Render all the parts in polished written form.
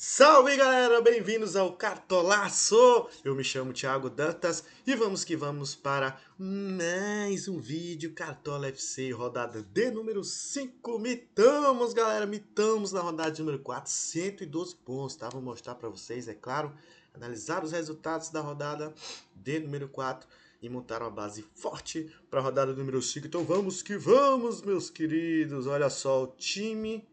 Salve galera, bem-vindos ao Cartolaço! Eu me chamo Thiago Dantas e vamos que vamos para mais um vídeo Cartola FC, rodada de número 5. Mitamos galera, mitamos na rodada de número 4, 112 pontos, tá? Vou mostrar para vocês, é claro, analisar os resultados da rodada de número 4 e montar uma base forte para a rodada número 5. Então vamos que vamos, meus queridos! Olha só, o time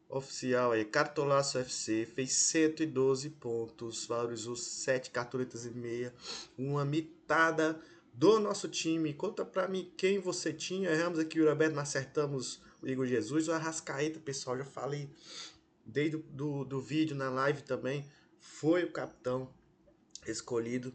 oficial aí, Cartolaço FC, fez 112 pontos, valorizou 7 cartoletas e meia, uma mitada do nosso time. Conta pra mim quem você tinha. Erramos aqui o Roberto, mas acertamos o Igor Jesus, o Arrascaeta, pessoal, já falei desde do vídeo na live também, foi o capitão escolhido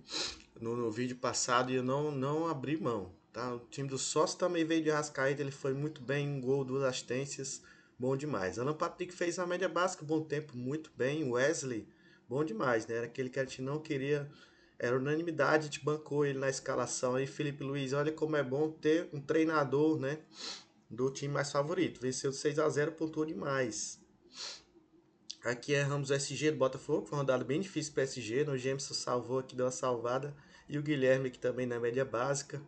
no vídeo passado e eu não abri mão. Tá? O time do sócio também veio de Arrascaeta, ele foi muito bem, um gol, duas assistências, bom demais. Alan Patrick fez a média básica, bom tempo, muito bem. Wesley, bom demais, né? Era aquele que a gente não queria, era unanimidade, a gente bancou ele na escalação. Aí Felipe Luiz, olha como é bom ter um treinador, né? Do time mais favorito. Venceu 6-0, pontuou demais. Aqui erramos o SG do Botafogo, foi uma rodada bem difícil para o SG, o Jameson salvou aqui, deu uma salvada, e o Guilherme aqui também na média básica.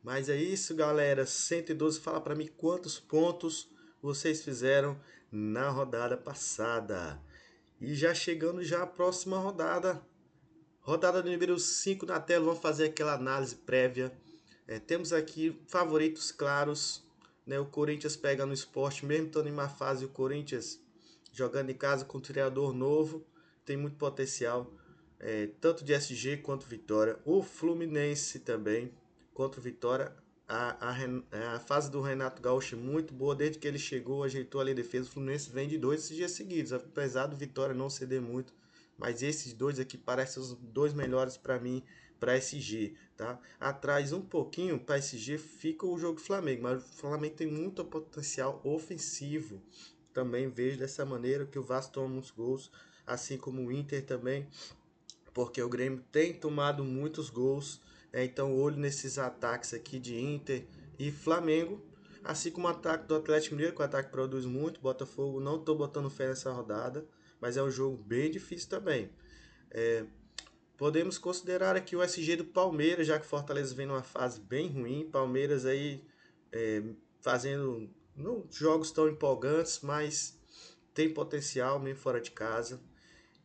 Mas é isso, galera, 112, fala para mim quantos pontos vocês fizeram na rodada passada. E já chegando já a próxima rodada, rodada do número 5 na tela, vamos fazer aquela análise prévia. Temos aqui favoritos claros, né? O Corinthians pega no Sport, mesmo estando em má fase, o Corinthians jogando em casa com um treinador novo, tem muito potencial, tanto de SG quanto Vitória. O Fluminense também, contra o Vitória. A fase do Renato Gaúcho é muito boa, desde que ele chegou, ajeitou ali a defesa. O Fluminense vem de 2 dias seguidos, apesar do Vitória não ceder muito. Mas esses dois aqui parecem os dois melhores para mim, para SG, tá? Atrás um pouquinho para SG fica o jogo do Flamengo, mas o Flamengo tem muito potencial ofensivo. Também vejo dessa maneira que o Vasco toma muitos gols, assim como o Inter também, porque o Grêmio tem tomado muitos gols, né? Então olho nesses ataques aqui de Inter e Flamengo, assim como o ataque do Atlético Mineiro, que o ataque produz muito. Botafogo não estou botando fé nessa rodada, mas é um jogo bem difícil também. Podemos considerar aqui o SG do Palmeiras, já que o Fortaleza vem numa fase bem ruim. Palmeiras aí fazendo não jogos tão empolgantes, mas tem potencial mesmo fora de casa.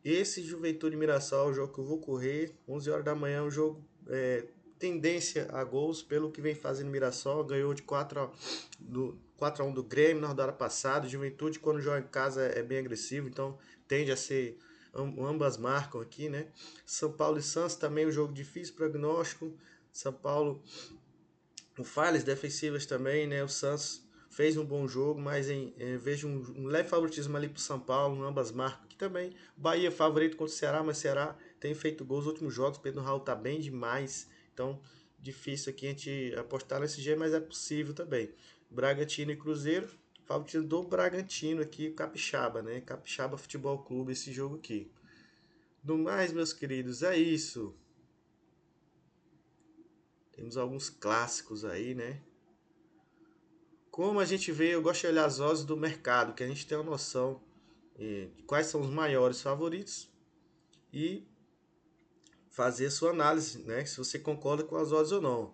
Esse Juventude Mirassol é o jogo que eu vou correr, 11 horas da manhã, um jogo tendência a gols, pelo que vem fazendo Mirassol, ganhou de 4-1 do Grêmio na rodada passada. Juventude, quando joga em casa, é bem agressivo, então tende a ser, ambas marcam aqui, né? São Paulo e Santos também um jogo difícil, prognóstico. São Paulo com falhas defensivas também, né? O Santos fez um bom jogo, mas vejo um leve favoritismo ali para o São Paulo, ambas marcas. Aqui também, Bahia favorito contra o Ceará, mas o Ceará tem feito gols nos últimos jogos. Pedro Raul tá bem demais, então difícil aqui a gente apostar nesse G, mas é possível também. Bragantino e Cruzeiro, favoritismo do Bragantino aqui, Capixaba, né? Capixaba Futebol Clube, esse jogo aqui. No mais, meus queridos, é isso. Temos alguns clássicos aí, né? Como a gente vê, eu gosto de olhar as odds do mercado, que a gente tem uma noção de quais são os maiores favoritos e fazer a sua análise, né? Se você concorda com as odds ou não.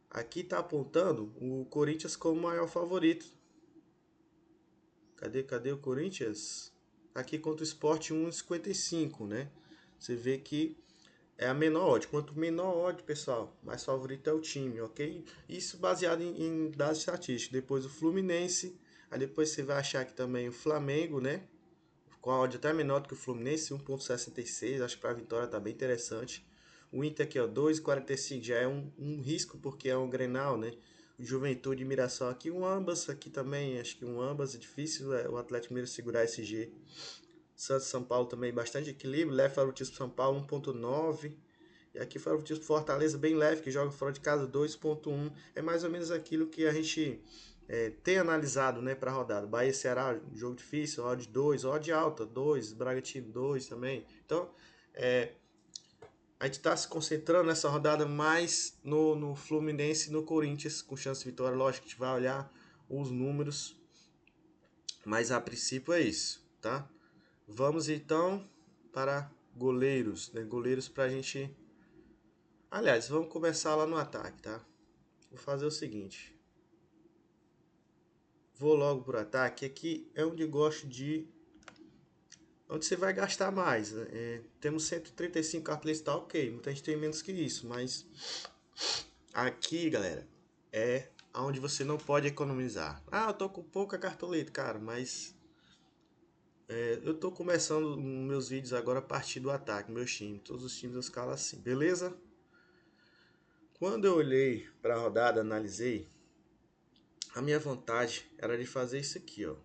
Aqui está apontando o Corinthians como maior favorito. Cadê o Corinthians? Aqui contra o Sport 1,55, né? Você vê que é a menor odd. Quanto menor odd, pessoal, mais favorito é o time, ok? Isso baseado em dados estatísticos. Depois o Fluminense, aí depois você vai achar que também o Flamengo, né? Com a odd até menor do que o Fluminense, 1,66. Acho que para a vitória tá bem interessante. O Inter aqui, ó, 2,45 já é um risco porque é um Grenal, né? O Juventude e Mirassol aqui, um ambas aqui também, acho que um ambas é difícil o Atlético Mineiro segurar esse G. Santos e São Paulo também bastante equilíbrio, leve favoritismo São Paulo 1,9. E aqui favoritismo Fortaleza bem leve, que joga fora de casa 2,1. É mais ou menos aquilo que a gente tem analisado, né, para a rodada. Bahia e Ceará, jogo difícil, odd 2, odd alta 2, Bragantino 2 também. Então, a gente está se concentrando nessa rodada mais no Fluminense e no Corinthians, com chance de vitória. Lógico que a gente vai olhar os números, mas a princípio é isso, tá? Vamos então para goleiros, né? Goleiros pra gente... Aliás, vamos começar lá no ataque, tá? Vou fazer o seguinte. Vou logo pro ataque. Aqui é onde eu gosto de... Onde você vai gastar mais, né? Temos 135 cartões, tá ok. Muita gente tem menos que isso, mas... Aqui, galera, é onde você não pode economizar. Ah, eu tô com pouca cartoleta, cara, mas... eu tô começando meus vídeos agora a partir do ataque, meu time. Todos os times eu escalo assim, beleza? Quando eu olhei para a rodada, analisei, a minha vontade era de fazer isso aqui, ó.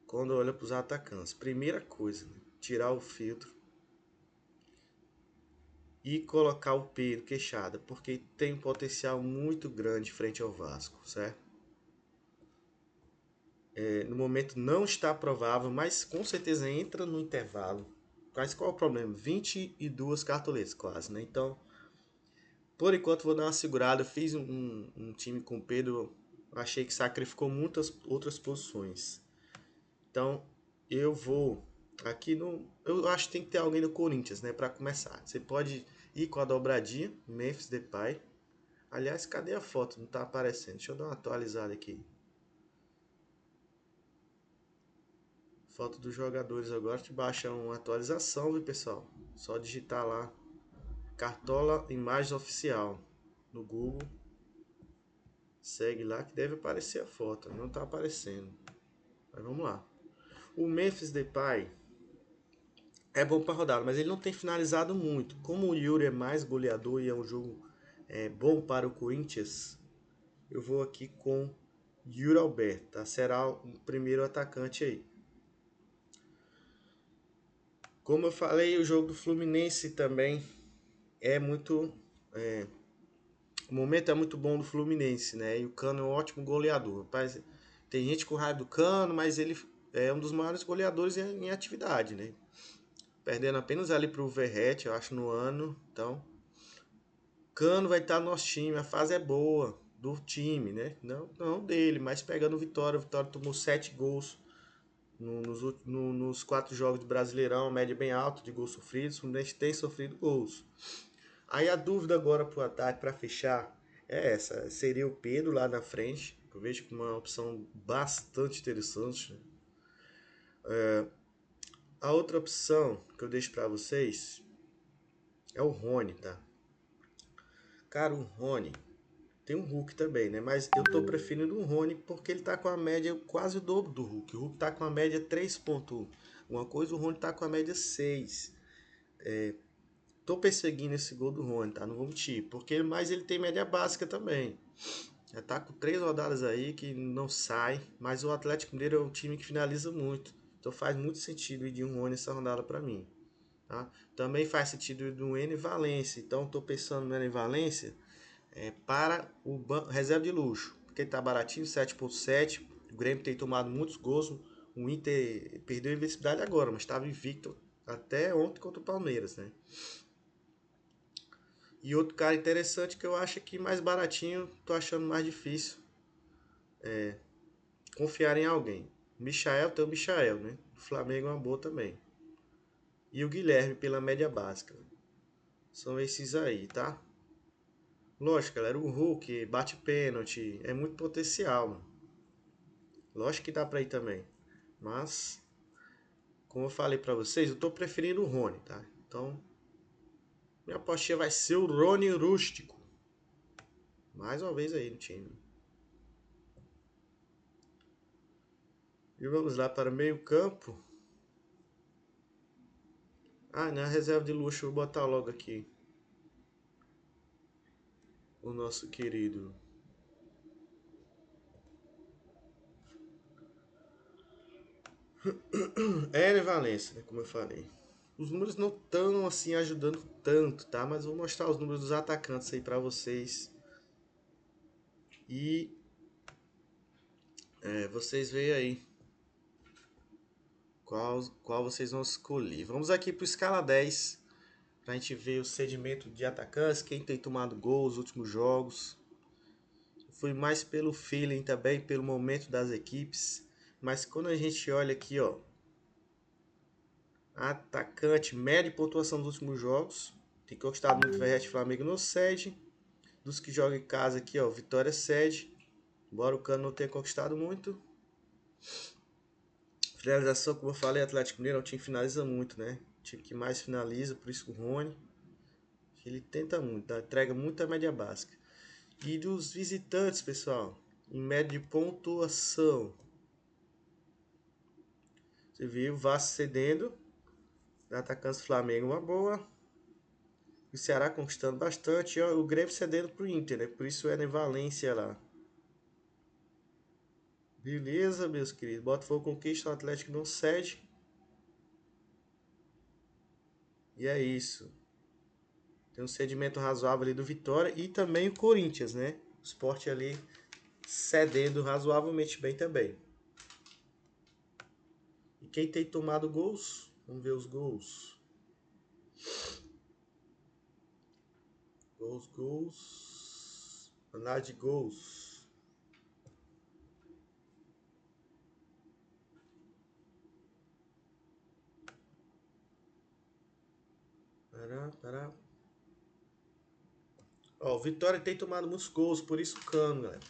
Quando eu olho para os atacantes, primeira coisa, né? Tirar o filtro e colocar o Pedro Queixada, porque tem um potencial muito grande frente ao Vasco, certo? No momento não está provável, mas com certeza entra no intervalo. Mas qual é o problema? 22 cartoletas quase, né? Então, por enquanto vou dar uma segurada. Eu fiz um time com o Pedro, achei que sacrificou muitas outras posições. Então, eu vou aqui no... Eu acho que tem que ter alguém do Corinthians, né, para começar. Você pode ir com a dobradinha, Memphis Depay. Aliás, cadê a foto? Não tá aparecendo. Deixa eu dar uma atualizada aqui. Foto dos jogadores agora. Te baixa uma atualização, viu, pessoal? Só digitar lá Cartola Imagem Oficial no Google. Segue lá que deve aparecer a foto. Não tá aparecendo. Mas vamos lá. O Memphis Depay é bom para rodar, mas ele não tem finalizado muito. Como o Yuri é mais goleador e é um jogo bom para o Corinthians, eu vou aqui com Yuri Alberto, tá? Será o primeiro atacante aí. Como eu falei, o jogo do Fluminense também é muito... o momento é muito bom do Fluminense, né? E o Cano é um ótimo goleador. Rapaz, tem gente com raiva do Cano, mas ele é um dos maiores goleadores em atividade, né? Perdendo apenas ali pro Verratti, eu acho, no ano. Então, Cano vai estar no nosso time, a fase é boa do time, né? Não dele, mas pegando o Vitória. O Vitória tomou 7 gols nos 4 jogos do Brasileirão, média bem alta de gols sofridos. O Fluminense tem sofrido gols. Aí a dúvida agora pro ataque, para fechar, é essa. Seria o Pedro lá na frente. Eu vejo como uma opção bastante interessante. A outra opção que eu deixo para vocês é o Rony, tá? Cara, o Rony tem um Hulk também, né? Mas eu tô preferindo o Rony porque ele tá com a média quase o dobro do Hulk. O Hulk tá com a média 3.1 uma coisa, o Rony tá com a média 6. Tô perseguindo esse gol do Rony, tá? Não vou mentir. Mas ele tem média básica também. Já tá com 3 rodadas aí que não sai. Mas o Atlético Mineiro é um time que finaliza muito. Então faz muito sentido ir de um Rony nessa rodada pra mim. Tá? Também faz sentido ir de um N Valência. Então tô pensando no N Valência para o reserva de luxo, porque está baratinho, 7.7. O Grêmio tem tomado muitos gols. O Inter perdeu a invencibilidade agora, mas estava invicto até ontem contra o Palmeiras, né? E outro cara interessante que eu acho que mais baratinho, tô achando mais difícil confiar em alguém. Michael, tem o Michael, né? O Flamengo é uma boa também. E o Guilherme pela média básica. São esses aí, tá? Lógico, galera, o Hulk bate pênalti, é muito potencial, mano. Lógico que dá pra ir também. Mas, como eu falei pra vocês, eu tô preferindo o Rony, tá? Então, minha apostinha vai ser o Rony Rústico. Mais uma vez aí no time. E vamos lá para o meio campo. Ah, na reserva de luxo, vou botar logo aqui o nosso querido Éner Valencia, né? Como eu falei. Os números não estão assim ajudando tanto, tá? Mas vou mostrar os números dos atacantes aí pra vocês. E vocês veem aí qual vocês vão escolher. Vamos aqui pro escala 10 pra gente ver o sedimento de atacantes, quem tem tomado gols nos últimos jogos. Fui mais pelo feeling também, pelo momento das equipes. Mas quando a gente olha aqui, ó, Atacante, média pontuação dos últimos jogos. Tem conquistado muito Verratti Flamengo no sede. Dos que jogam em casa aqui, ó, Vitória sede. Embora o Cano não tenha conquistado muito. Finalização, como eu falei, Atlético Mineiro é um time que finaliza muito, né? O time que mais finaliza, por isso o Rony. Ele tenta muito, tá? Entrega muita média básica. E dos visitantes, pessoal, em média de pontuação. Você viu o Vasco cedendo. Atacante do Flamengo uma boa. O Ceará conquistando bastante. E o Grêmio cedendo pro Inter, né? Por isso era em Valência lá. Beleza, meus queridos. Botafogo conquista, o Atlético não cede. E é isso. Tem um cedimento razoável ali do Vitória e também o Corinthians, né? O Sport ali cedendo razoavelmente bem também. E quem tem tomado gols? Vamos ver os gols. Gols. Análise de gols. Pará. Ó, o Vitória tem tomado muitos gols, por isso o Cano, galera.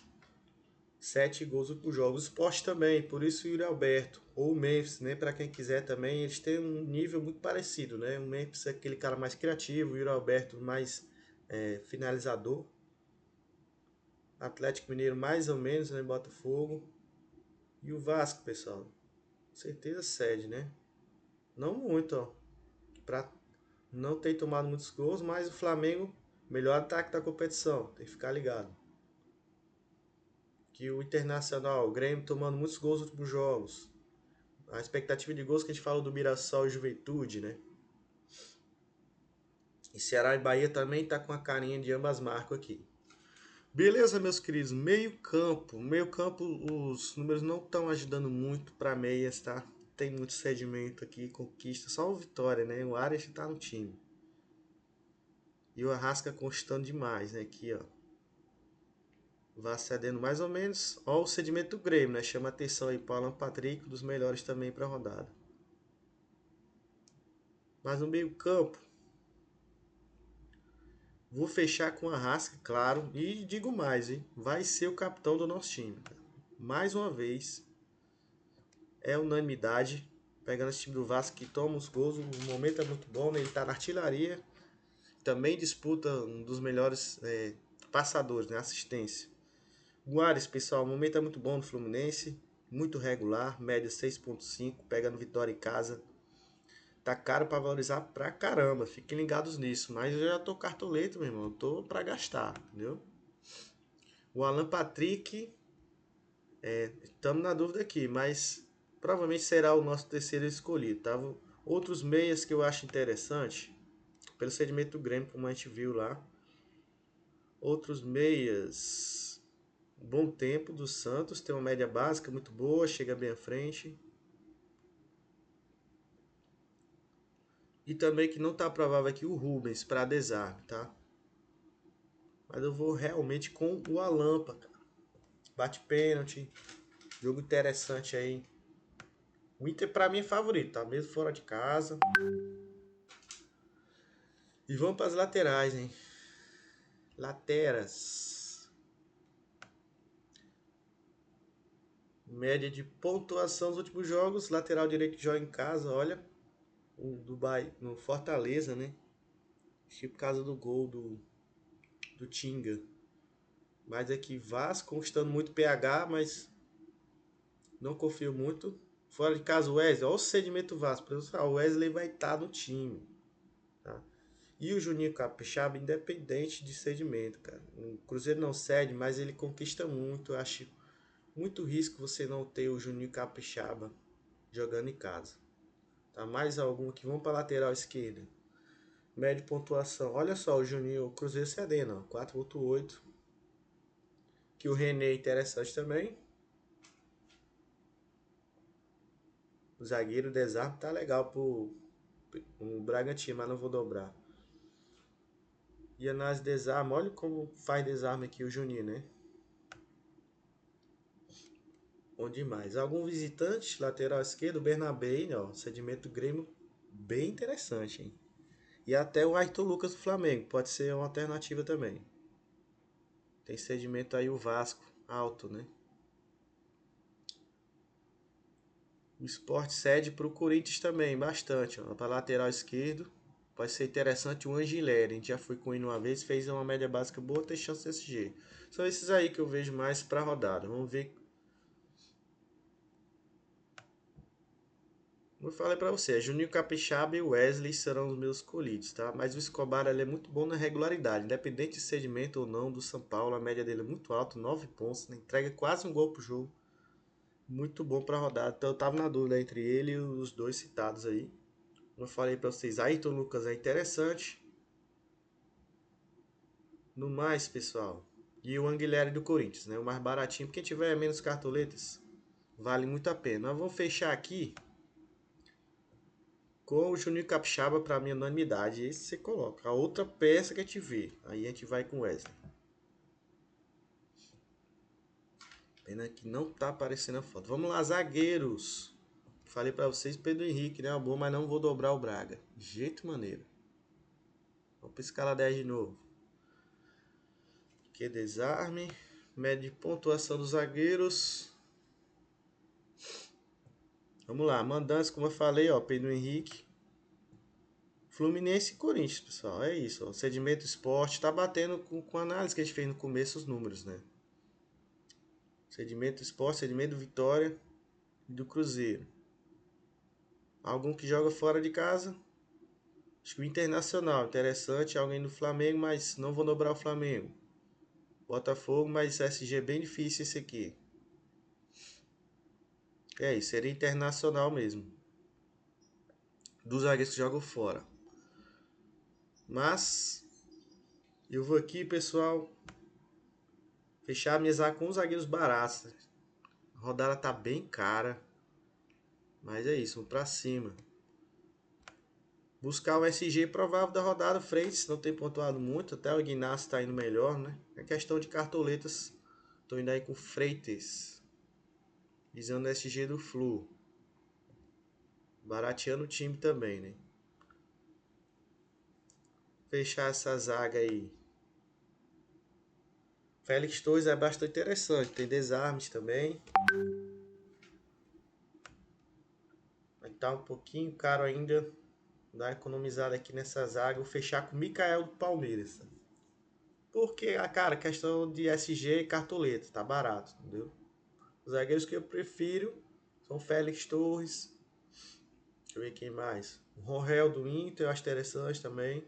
7 gols por jogo. O Sport também, por isso o Yuri Alberto. Ou o Memphis, né? Para quem quiser também, eles têm um nível muito parecido, né? O Memphis é aquele cara mais criativo, o Yuri Alberto mais finalizador. Atlético Mineiro mais ou menos, né? Botafogo. E o Vasco, pessoal. Com certeza cede, né? Não muito, ó. Pra não ter tomado muitos gols, mas o Flamengo, melhor ataque da competição. Tem que ficar ligado. Que o Internacional, o Grêmio tomando muitos gols nos últimos jogos. A expectativa de gols que a gente falou do Mirassol e Juventude, né? E Ceará e Bahia também tá com a carinha de ambas marcas aqui. Beleza, meus queridos, meio campo. Meio campo, os números não estão ajudando muito para meias, tá? Tem muito sedimento aqui, conquista, só o Vitória, né? O Arias tá no time. E o Arrasca constando demais, né? Aqui, ó. Vai cedendo mais ou menos. Ó o sedimento do Grêmio, né? Chama atenção aí para o Alan Patrick, dos melhores também para a rodada. Mas no meio campo, vou fechar com a Arrasca, claro. E digo mais, hein? Vai ser o capitão do nosso time. Mais uma vez, é unanimidade. Pegando esse time do Vasco que toma os gols. O momento é muito bom, né? Ele tá na artilharia. Também disputa um dos melhores passadores, né? Assistência. Guares, pessoal, o momento é muito bom no Fluminense. Muito regular, média 6,5. Pegando vitória em casa. Tá caro para valorizar pra caramba. Fiquem ligados nisso. Mas eu já tô cartoleto, meu irmão. Eu tô pra gastar, entendeu? O Alan Patrick, estamos na dúvida aqui, mas provavelmente será o nosso terceiro escolhido, tá? Outros meias que eu acho interessante, pelo segmento do Grêmio, como a gente viu lá. Outros meias, Bom Tempo do Santos, tem uma média básica muito boa, chega bem à frente. E também que não tá provável aqui o Rubens para desarme, tá? Mas eu vou realmente com o Alampa, cara. Bate pênalti, jogo interessante aí. O Inter pra mim é favorito, tá? Mesmo fora de casa. E vamos para as laterais, hein? Lateras. Média de pontuação dos últimos jogos. Lateral direito que joga em casa, olha. O Dubai no Fortaleza, né? Tipo por causa do gol do Tinga. Mas aqui Vasco conquistando muito PH, mas não confio muito. Fora de casa o Wesley, olha o sedimento Vasco. O Wesley vai estar no time. Tá? E o Juninho Capixaba, independente de sedimento, cara. O Cruzeiro não cede, mas ele conquista muito. Eu acho muito risco você não ter o Juninho Capixaba jogando em casa. Tá? Mais algum aqui. Vamos para a lateral esquerda. Média pontuação. Olha só o Juninho, o Cruzeiro cedendo, 4,8. Que o René é interessante também. O zagueiro desarme tá legal pro Bragantino, mas não vou dobrar. E análise de desarme, olha como faz desarme aqui o Juninho, né? Bom demais. Algum visitante, lateral esquerdo, Bernabé, ó, sedimento do Grêmio Bem interessante, hein? E até o Ayrton Lucas do Flamengo, pode ser uma alternativa também. Tem cedimento aí o Vasco, alto, né? O Sport cede para o Corinthians também, bastante. Para lateral esquerdo, pode ser interessante o Angileri. A gente já foi com ele uma vez, fez uma média básica boa, tem chance de SG. São esses aí que eu vejo mais para rodada. Vamos ver. Como eu falei para você, Juninho Capixaba e Wesley serão os meus escolhidos, tá? Mas o Escobar ele é muito bom na regularidade, independente de cedimento ou não do São Paulo, a média dele é muito alta, 9 pontos, né? Entrega quase um gol pro jogo. Muito bom para rodada. Então eu tava na dúvida entre ele e os dois citados aí. Como eu falei para vocês, Ayrton Lucas é interessante. No mais, pessoal. E o Anguilera do Corinthians, né? O mais baratinho, porque tiver menos cartoletas, vale muito a pena. Nós vamos fechar aqui com o Juninho Capixaba para minha unanimidade. Esse você coloca. A outra peça que a gente vê. Aí a gente vai com o Wesley. Pena que não tá aparecendo a foto. Vamos lá, zagueiros. Falei para vocês, Pedro Henrique, né? Bom, mas não vou dobrar o Braga. De jeito maneiro. Vamos para escala 10 de novo. Que desarme. Média de pontuação dos zagueiros. Vamos lá, mandantes, como eu falei, ó, Pedro Henrique. Fluminense e Corinthians, pessoal. É isso. Ó. O Sedimento Esporte tá batendo com a análise que a gente fez no começo os números, né? Sedimento Esporte, Sedimento Vitória e do Cruzeiro. Algum que joga fora de casa? Acho que o Internacional, interessante. Alguém do Flamengo, mas não vou dobrar o Flamengo. Botafogo, mas SG é bem difícil esse aqui. É isso, seria Internacional mesmo. Dos zagueiros que jogam fora. Mas eu vou aqui, pessoal, fechar a mesa com os zagueiros baratos. A rodada tá bem cara. Mas é isso, vamos pra cima. Buscar o SG provável da rodada. Freitas não tem pontuado muito. Até o Ignacio tá indo melhor, né? É questão de cartoletas. Tô indo aí com Freitas. Visando o SG do Flu. Barateando o time também, né? Fechar essa zaga aí. Félix Torres é bastante interessante. Tem desarmes também. Vai estar um pouquinho caro ainda. Dar uma economizada aqui nessa zaga. Vou fechar com o Mikael do Palmeiras. Porque, cara, questão de SG e cartoleta. Tá barato, entendeu? Os zagueiros que eu prefiro são Félix Torres. Deixa eu ver quem mais. O Rongel do Inter, eu acho interessante também.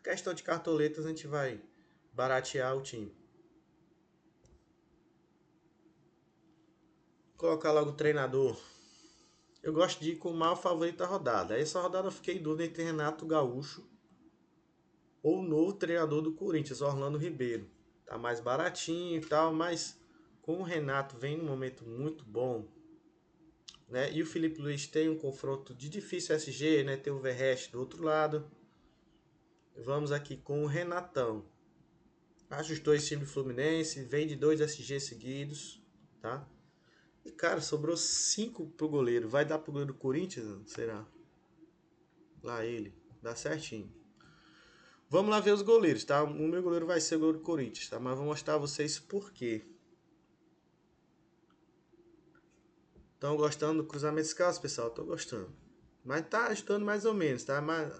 Questão de cartoletas, a gente vai baratear o time. Colocar logo o treinador. Eu gosto de ir com o maior favorito da rodada. Essa rodada eu fiquei em dúvida entre Renato Gaúcho ou o novo treinador do Corinthians, Orlando Ribeiro. Tá mais baratinho e tal, mas com o Renato vem num momento muito bom, né? E o Felipe Luiz tem um confronto de difícil SG, né? Tem o Verreste do outro lado. Vamos aqui com o Renatão. Acho os dois times do Fluminense, vem de 2 SG seguidos, tá? E cara, sobrou 5 pro goleiro. Vai dar pro goleiro do Corinthians? Não? Será? Lá ele. Dá certinho. Vamos lá ver os goleiros, tá? O meu goleiro vai ser o goleiro do Corinthians, tá? Mas vou mostrar a vocês por quê. Estão gostando do cruzamento escalso, pessoal? Tô gostando. Mas tá ajudando mais ou menos, tá? Mas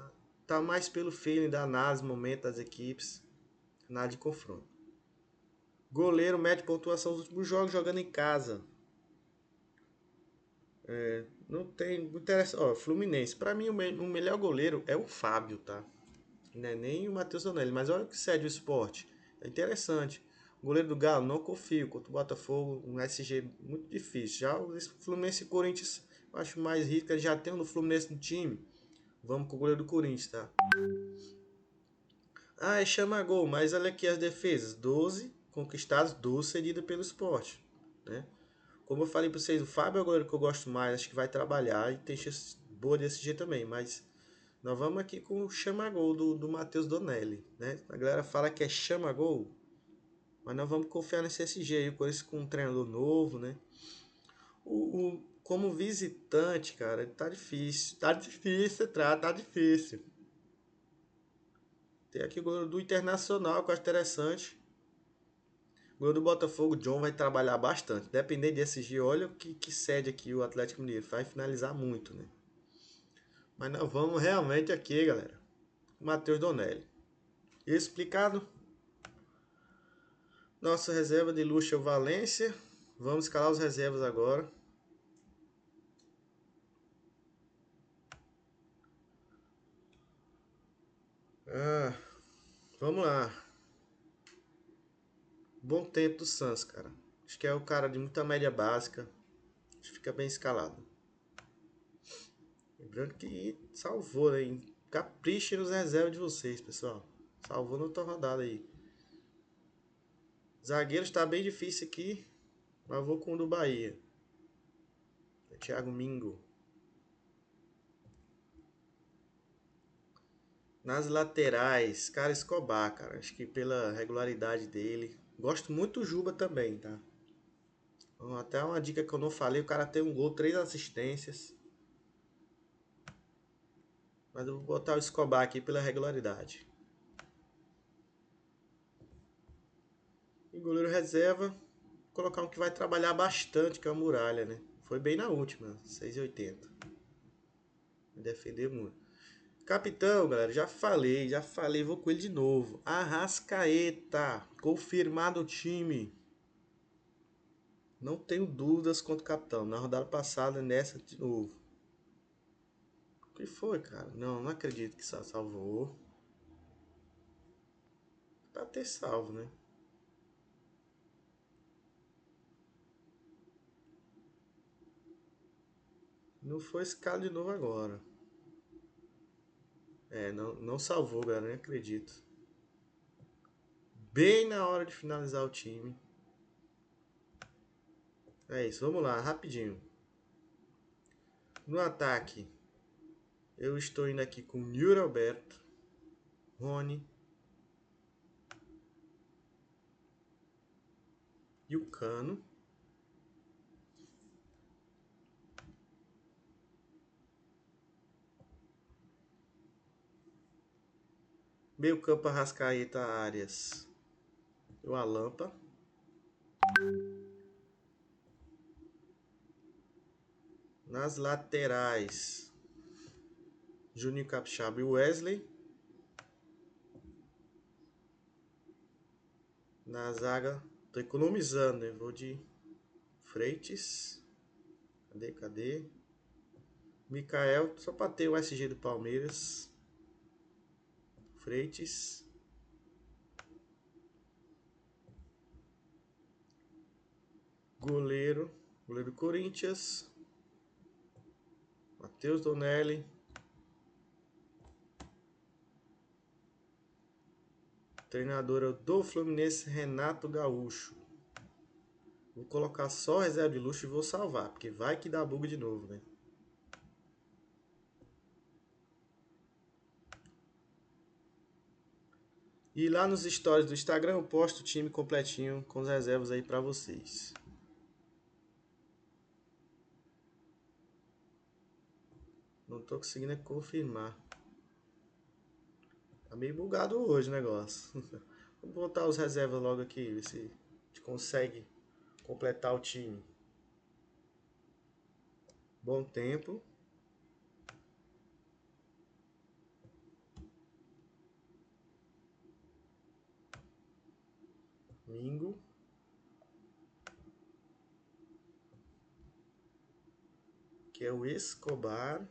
tá mais pelo feeling da análise, momento das equipes. Nada de confronto. Goleiro mete pontuação nos últimos jogos jogando em casa. Não tem interesse. Ó, Fluminense. Pra mim, o melhor goleiro é o Fábio, tá? Não é nem o Matheus Donelli. Mas olha o que cede o esporte. É interessante. O goleiro do Galo, não confio. Contra o Botafogo, um SG muito difícil. Já o Fluminense e Corinthians, eu acho mais risco. Já tem um do Fluminense no time. Vamos com o goleiro do Corinthians, tá? Ah, é chama gol. Mas olha aqui as defesas. 12 conquistados, 12 cedidas pelo esporte, né? Como eu falei para vocês, o Fábio é o goleiro que eu gosto mais, acho que vai trabalhar e tem chance boa desse jeito também, mas nós vamos aqui com o chama-gol do Matheus Donelli, né? A galera fala que é chama-gol, mas nós vamos confiar nesse SG aí, com esse com um treinador novo, né? como visitante, cara, tá difícil. Tá difícil, tá difícil. Tem aqui o goleiro do Internacional, que eu acho interessante. O goleiro do Botafogo, John, vai trabalhar bastante. Dependendo de SG, olha o que cede aqui o Atlético Mineiro. Vai finalizar muito, né? Mas nós vamos realmente aqui, galera. Matheus Donelli. Explicado? Nossa reserva de luxo é o Valência. Vamos escalar os reservas agora. Vamos lá. Bom tempo do Santos, cara. Acho que é o cara de muita média básica. Acho que fica bem escalado. Lembrando que salvou, né? Capriche nos reservas de vocês, pessoal. Salvou na outra rodada aí. Zagueiro está bem difícil aqui. Mas eu vou com o do Bahia. É Thiago Mingo. Nas laterais, cara, Escobar, cara. Acho que pela regularidade dele. Gosto muito do Juba também, tá? Até uma dica que eu não falei, o cara tem um gol, 3 assistências. Mas eu vou botar o Escobar aqui pela regularidade. E goleiro reserva, vou colocar um que vai trabalhar bastante, que é o Muralha, né? Foi bem na última, 6,80. Vai defender muito. Capitão, galera, já falei, vou com ele de novo. Arrascaeta, confirmado o time. Não tenho dúvidas quanto o capitão. Na rodada passada, nessa de novo. O que foi, cara? Não acredito que salvou. Pra ter salvo, né? Não foi esse cara de novo agora. Não salvou, galera, nem acredito. Bem na hora de finalizar o time. É isso, vamos lá, rapidinho. No ataque, eu estou indo aqui com Yuri Alberto, Rony e o Cano. Meio campo, Arrascaeta, Arias e o Alampa. Nas laterais, Juninho Capixaba e Wesley. Na zaga, tô economizando, né? Vou de Freitas. Cadê? Mikael, só pra ter o SG do Palmeiras. Freitas. Goleiro do Corinthians. Matheus Donelli. Treinadora do Fluminense, Renato Gaúcho. Vou colocar só reserva de luxo e vou salvar, porque vai que dá bug de novo, né? E lá nos stories do Instagram eu posto o time completinho com as reservas aí pra vocês. Não tô conseguindo confirmar. Tá meio bugado hoje o negócio. Vamos botar os reservas logo aqui, ver se a gente consegue completar o time. Bom tempo. Mingo. Que é o Escobar.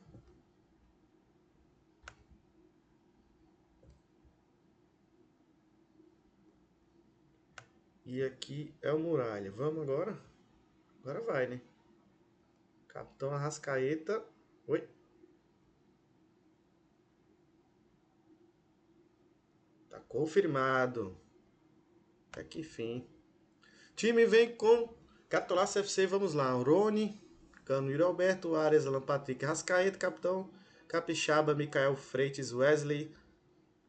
E aqui é o Muralha. Vamos agora? Agora vai, né? Capitão Arrascaeta. Oi. Tá confirmado. Até que fim. Time vem com Catolaço FC. Vamos lá. Rony, Cano, Yuri Alberto, Arias, Alan Patrick, Arrascaeta, Capitão Capixaba, Mikael Freitas, Wesley,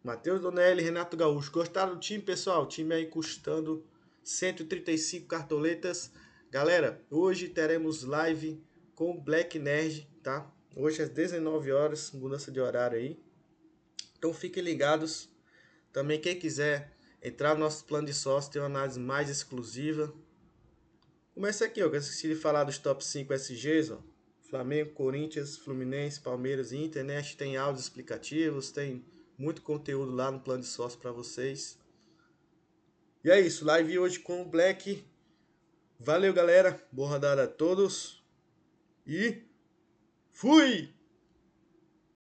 Matheus Donelli, Renato Gaúcho. Gostaram do time, pessoal? O time aí custando 135 cartoletas. Galera, hoje teremos live com o Black Nerd, tá? Hoje às 19 horas, mudança de horário aí. Então fiquem ligados. Também quem quiser entrar no nosso plano de sócio, tem uma análise mais exclusiva. Começa aqui, ó, que eu esqueci de falar dos top 5 SGs, ó. Flamengo, Corinthians, Fluminense, Palmeiras e Inter, né? Tem áudios explicativos, tem muito conteúdo lá no plano de sócio para vocês. E é isso, live hoje com o Black. Valeu, galera. Boa rodada a todos. E fui!